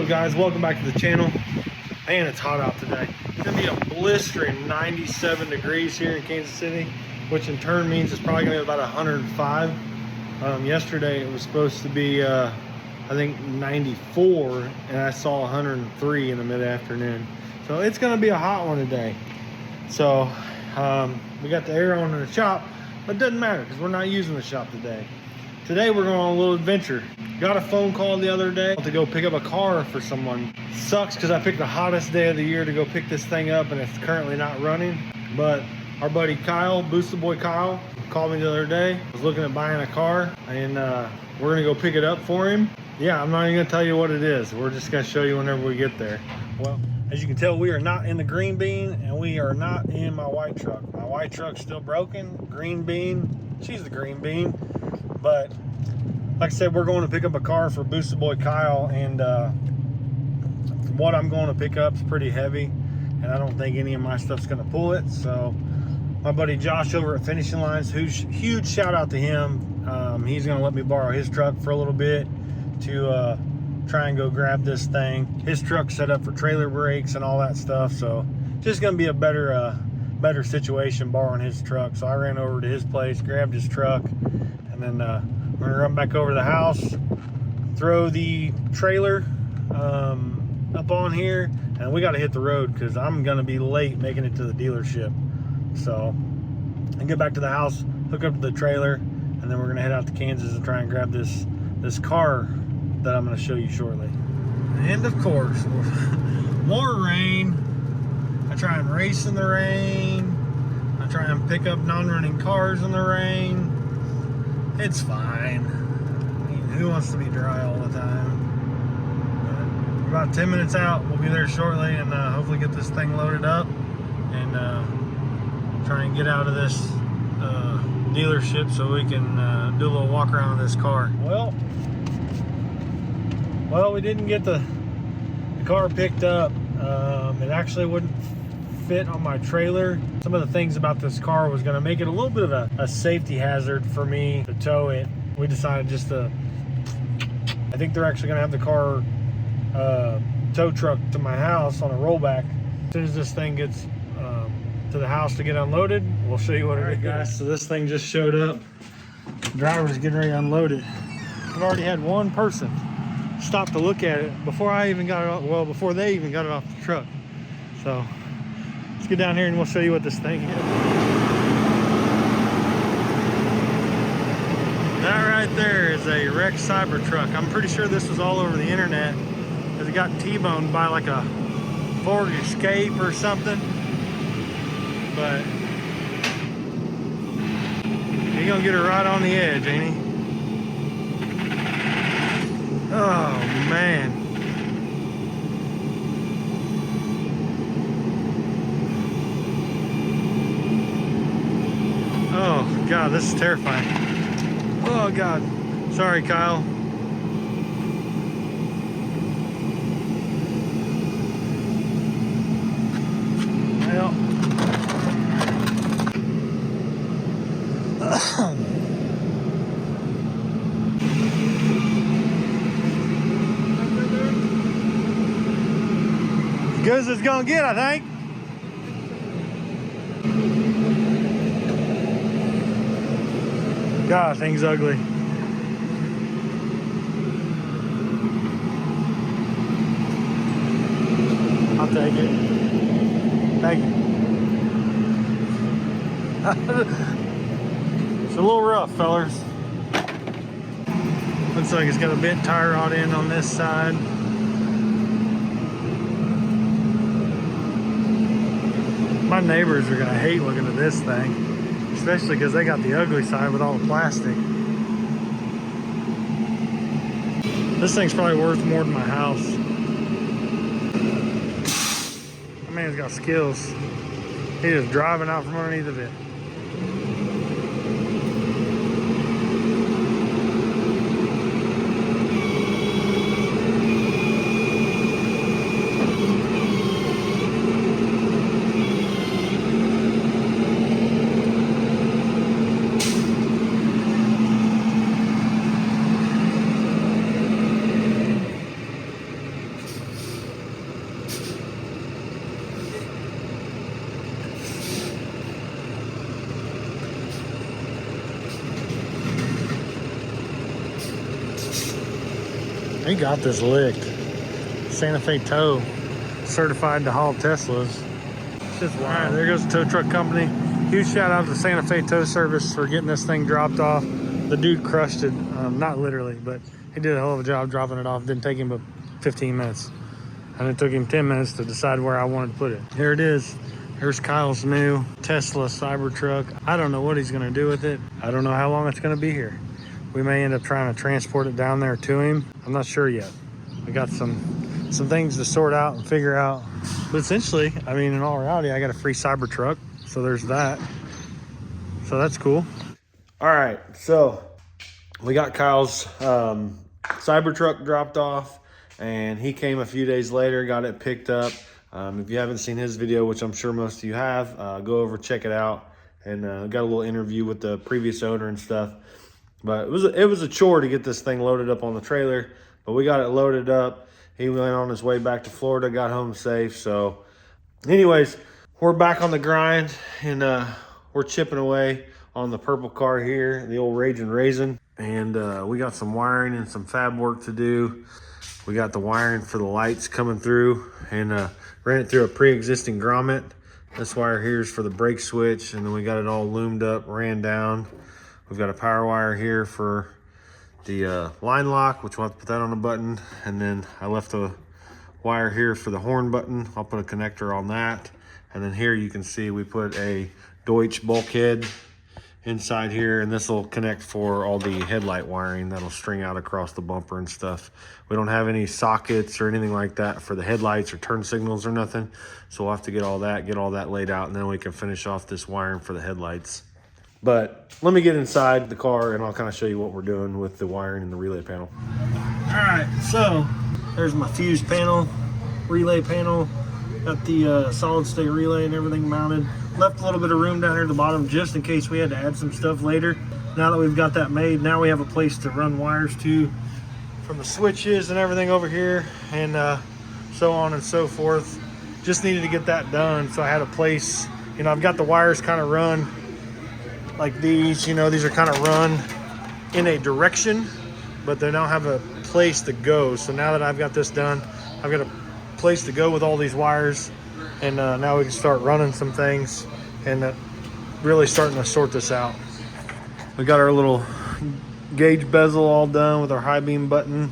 up, guys? Welcome back to the channel. Man, it's hot out today. It's gonna be a blistering 97 degrees here in Kansas City, which in turn means it's probably gonna be about 105. Yesterday it was supposed to be I think 94, and I saw 103 in the mid-afternoon. So it's gonna be a hot one today. So we got the air on in the shop, but it doesn't matter because we're not using the shop today. Today we're going on a little adventure. Got a phone call the other day to go pick up a car for someone. Sucks because I picked the hottest day of the year to go pick this thing up, and it's currently not running. But our buddy Kyle, Boosted Boy Kyle, called me the other day. Was looking at buying a car, and we're gonna go pick it up for him. Yeah, I'm not even gonna tell you what it is. We're just gonna show you whenever we get there. Well, as you can tell, we are not in the green bean, and we are not in my white truck. My white truck's still broken. Green bean, she's the green bean. But like I said, we're going to pick up a car for Boosted Boy Kyle, and what I'm going to pick up is pretty heavy, and I don't think any of my stuff's going to pull it. So my buddy Josh over at Finishing Lines, huge shout out to him. He's going to let me borrow his truck for a little bit to try and go grab this thing. His truck's set up for trailer brakes and all that stuff, so just going to be a better situation borrowing his truck. So I ran over to his place, grabbed his truck, and then we're gonna run back over to the house, throw the trailer up on here, and we got to hit the road because I'm gonna be late making it to the dealership. So and get back to the house, hook up to the trailer, and then we're gonna head out to Kansas and try and grab this car that I'm gonna show you shortly. And of course, more rain. I try and race in the rain. I try and pick up non-running cars in the rain. It's fine. I mean, who wants to be dry all the time? But we're about 10 minutes out. We'll be there shortly, and hopefully get this thing loaded up and try and get out of this dealership so we can do a little walk around with this car. Well, we didn't get the car picked up. It actually wouldn't fit on my trailer. Some of the things about this car was going to make it a little bit of a safety hazard for me to tow it. We decided just to, I think they're actually going to have the car tow truck to my house on a rollback. As soon as this thing gets to the house to get unloaded, we'll show you what it is. Guys, so this thing just showed up. The driver's getting ready to unload it. I've already had one person stop to look at it before I even got it off, well, before they even got it off the truck. So let's get down here and we'll show you what this thing is. That right there is a wrecked CYBERTRUCK. I'm pretty sure this was all over the internet because it got T-boned by like a Ford Escape or something. But he's gonna get her right on the edge, ain't he? Oh man. Oh God, this is terrifying. Oh God, sorry Kyle. Well, as good as it's gonna get, I think. God, thing's ugly. I'll take it. Thank you. It's a little rough, fellers. Looks like it's got a bent tire rod in on this side. My neighbors are gonna hate looking at this thing, especially because they got the ugly side with all the plastic. This thing's probably worth more than my house. That man's got skills. He is driving out from underneath of it. He got this licked. Santa Fe Tow, certified to haul Teslas. It's just wild. All right, there goes the tow truck company. Huge shout out to Santa Fe Tow Service for getting this thing dropped off. The dude crushed it, not literally, but he did a hell of a job dropping it off. Didn't take him but 15 minutes. And it took him 10 minutes to decide where I wanted to put it. Here it is. Here's Kyle's new Tesla Cybertruck. I don't know what he's gonna do with it. I don't know how long it's gonna be here. We may end up trying to transport it down there to him. I'm not sure yet. We got some things to sort out and figure out. But essentially, I mean, in all reality, I got a free Cybertruck. So there's that. So that's cool. All right, so we got Kyle's Cybertruck dropped off, and he came a few days later, got it picked up. If you haven't seen his video, which I'm sure most of you have, go over, check it out. And got a little interview with the previous owner and stuff. But it was a chore to get this thing loaded up on the trailer, but we got it loaded up. He went on his way back to Florida, got home safe. So anyways, we're back on the grind, and we're chipping away on the purple car here, the old Raging Raisin. And we got some wiring and some fab work to do. We got the wiring for the lights coming through, and ran it through a pre-existing grommet. This wire here is for the brake switch, and then we got it all loomed up, ran down. We've got a power wire here for the line lock, which we'll have to put that on a button. And then I left a wire here for the horn button. I'll put a connector on that. And then here you can see we put a Deutsch bulkhead inside here, and this will connect for all the headlight wiring that'll string out across the bumper and stuff. We don't have any sockets or anything like that for the headlights or turn signals or nothing. So we'll have to get all that laid out, and then we can finish off this wiring for the headlights. But let me get inside the car and I'll kind of show you what we're doing with the wiring and the relay panel. All right, so there's my fuse panel, relay panel. Got the solid state relay and everything mounted. Left a little bit of room down here at the bottom just in case we had to add some stuff later. Now that we've got that made, now we have a place to run wires to from the switches and everything over here, and so on and so forth. Just needed to get that done, so I had a place. You know, I've got the wires kind of run like these. You know, these are kind of run in a direction, but they now have a place to go. So now that I've got this done, I've got a place to go with all these wires, and now we can start running some things and really starting to sort this out. We got our little gauge bezel all done with our high beam button,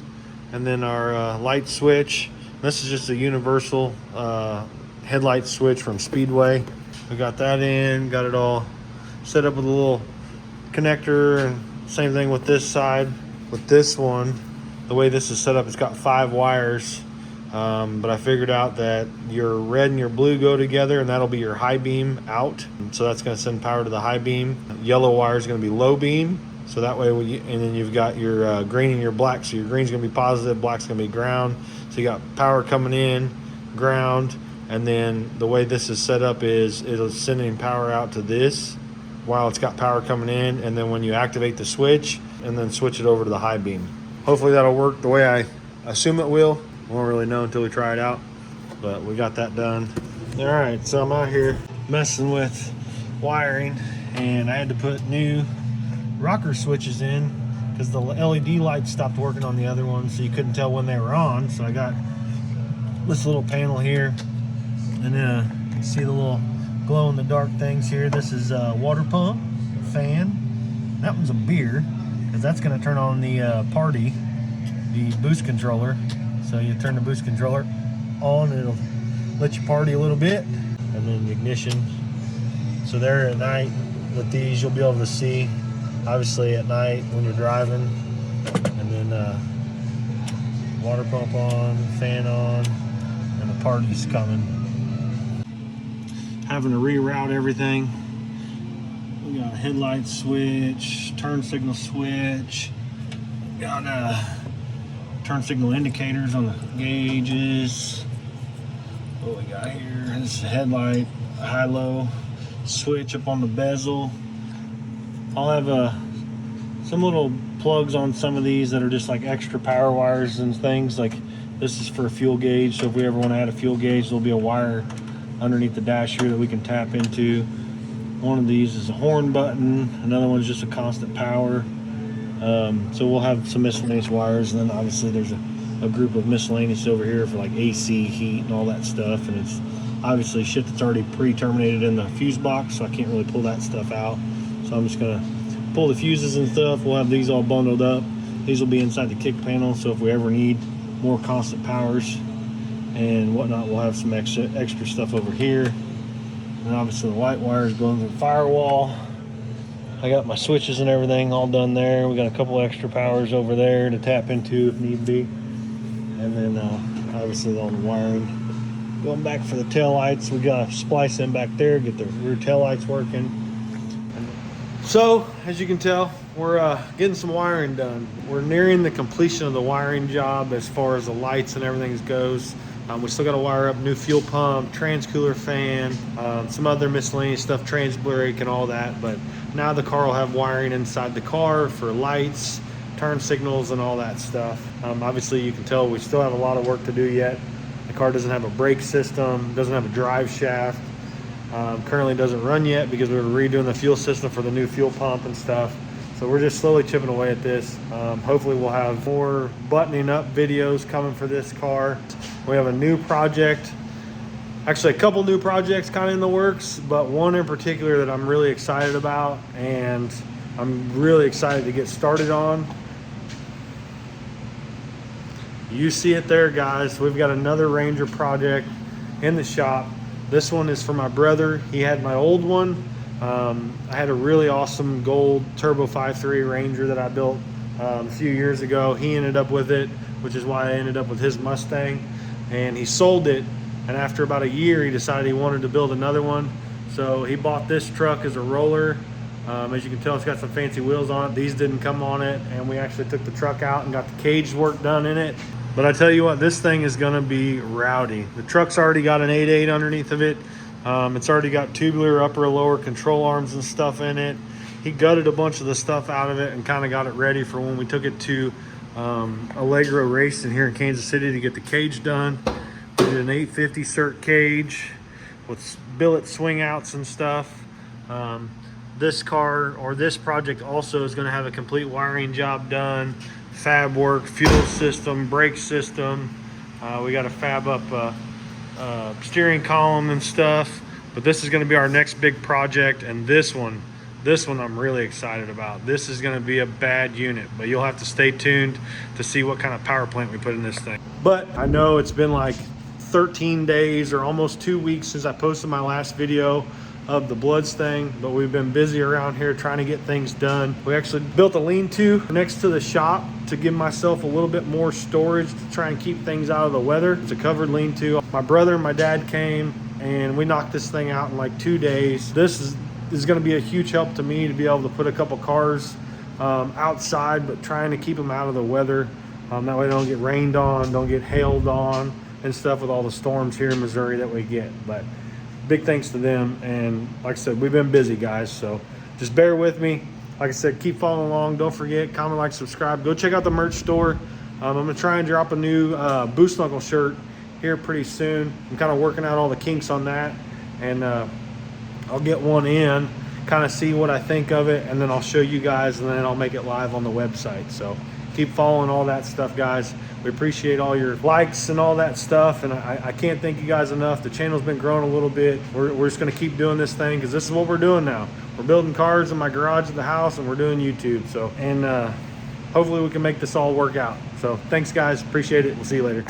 and then our light switch. This is just a universal headlight switch from Speedway. We got that in, got it all set up with a little connector, and same thing with this side. With this one, the way this is set up, it's got 5 wires. But I figured out that your red and your blue go together, and that'll be your high beam out. So that's going to send power to the high beam. Yellow wire is going to be low beam. So that way, and then you've got your green and your black. So your green's going to be positive, black's going to be ground. So you got power coming in, ground, and then the way this is set up is it'll sending power out to this while it's got power coming in, and then when you activate the switch, and then switch it over to the high beam. Hopefully that'll work the way I assume it will. Won't really know until we try it out, but we got that done. All right, so I'm out here messing with wiring, and I had to put new rocker switches in because the LED lights stopped working on the other ones, so you couldn't tell when they were on. So I got this little panel here, and then you see the little glow in the dark things here. This is a water pump, fan. That one's a beer, because that's going to turn on the party, the boost controller. So you turn the boost controller on, it'll let you party a little bit, and then the ignition. So there at night with these, you'll be able to see, obviously at night when you're driving, and then water pump on, fan on, and the party's coming. Having to reroute everything. We got a headlight switch, turn signal switch, got turn signal indicators on the gauges. What we got here? This is a headlight, high-low switch up on the bezel. I'll have some little plugs on some of these that are just like extra power wires and things. Like this is for a fuel gauge, so if we ever want to add a fuel gauge, there'll be a wire underneath the dash here that we can tap into. One of these is a horn button, another one's just a constant power. So we'll have some miscellaneous wires, and then obviously there's a a group of miscellaneous over here for like AC, heat, and all that stuff. And it's obviously shit that's already pre-terminated in the fuse box, so I can't really pull that stuff out. So I'm just gonna pull the fuses and stuff. We'll have these all bundled up. These will be inside the kick panel, so if we ever need more constant powers and whatnot, we'll have some extra stuff over here. And obviously the white wire is going through the firewall. I got my switches and everything all done there. We got a couple extra powers over there to tap into if need be. And then obviously all the wiring. Going back for the tail lights, we got to splice in back there, get the rear tail lights working. So as you can tell, we're getting some wiring done. We're nearing the completion of the wiring job as far as the lights and everything goes. We still got to wire up new fuel pump, trans cooler fan, some other miscellaneous stuff, trans brake and all that. But now the car will have wiring inside the car for lights, turn signals, and all that stuff. Obviously you can tell we still have a lot of work to do yet. The car doesn't have a brake system, doesn't have a drive shaft. Currently doesn't run yet because we were redoing the fuel system for the new fuel pump and stuff. So we're just slowly chipping away at this. Hopefully we'll have more buttoning up videos coming for this car. We have a new project, actually a couple new projects kind of in the works, but one in particular that I'm really excited about and I'm really excited to get started on. You see it there, guys. We've got another Ranger project in the shop. This one is for my brother. He had my old one. I had a really awesome gold Turbo 5.3 Ranger that I built a few years ago. He ended up with it, which is why I ended up with his Mustang. And he sold it, and after about a year, he decided he wanted to build another one. So he bought this truck as a roller. As you can tell, it's got some fancy wheels on it. These didn't come on it, and we actually took the truck out and got the cage work done in it. But I tell you what, this thing is gonna be rowdy. The truck's already got an 8.8 underneath of it. It's already got tubular upper and lower control arms and stuff in it. He gutted a bunch of the stuff out of it and kind of got it ready for when we took it to Allegro Racing here in Kansas City to get the cage done. We did an 850 cert cage with billet swing outs and stuff. This car, or this project, also is going to have a complete wiring job done, fab work, fuel system, brake system. We got to fab up a steering column and stuff. But this is going to be our next big project, and this one I'm really excited about. This is going to be a bad unit, but you'll have to stay tuned to see what kind of power plant we put in this thing. But I know it's been like 13 days or almost 2 weeks since I posted my last video of the Bloods thing, but we've been busy around here trying to get things done. We actually built a lean-to next to the shop to give myself a little bit more storage to try and keep things out of the weather. It's a covered lean-to. My brother and my dad came and we knocked this thing out in like 2 days. This is going to be a huge help to me to be able to put a couple cars outside, but trying to keep them out of the weather. That way they don't get rained on, don't get hailed on and stuff with all the storms here in Missouri that we get. But big thanks to them, and like I said, we've been busy, guys, so just bear with me. Like I said, keep following along. Don't forget, comment, like, subscribe. Go check out the merch store. I'm gonna try and drop a new Boost Knuckle shirt here pretty soon. I'm kind of working out all the kinks on that, and I'll get one in, kind of see what I think of it, and then I'll show you guys, and then I'll make it live on the website. So keep following all that stuff, guys. We appreciate all your likes and all that stuff, and I can't thank you guys enough. The channel's been growing a little bit. We're just gonna keep doing this thing because this is what we're doing now. We're building cars in my garage at the house, and we're doing YouTube. So, and hopefully we can make this all work out. So thanks, guys. Appreciate it. We'll see you later.